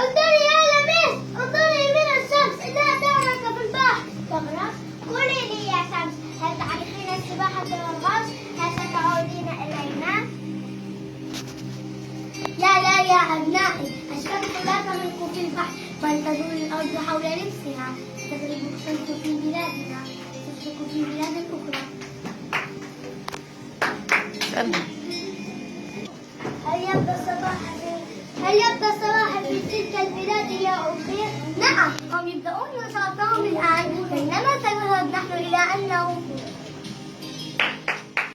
انظري يا لميس، انظري من الشمس إنها تعرف في البحر. تغرق؟ قولي لي يا شمس، هل تعرفين السباحة والغوص؟ هل ستعودين إلينا؟ لا يا أبنائي، الشمس لا تغرق في البحر بل تدور الأرض حول نفسها. تغرب الشمس في بلادنا، تشرق في بلاد أخرى. هل يبدأ الصباح في تلك البلاد يا أخي؟ نعم، هم يبدأون نشاطهم الآن، بينما سنذهب نحن إلى أنهم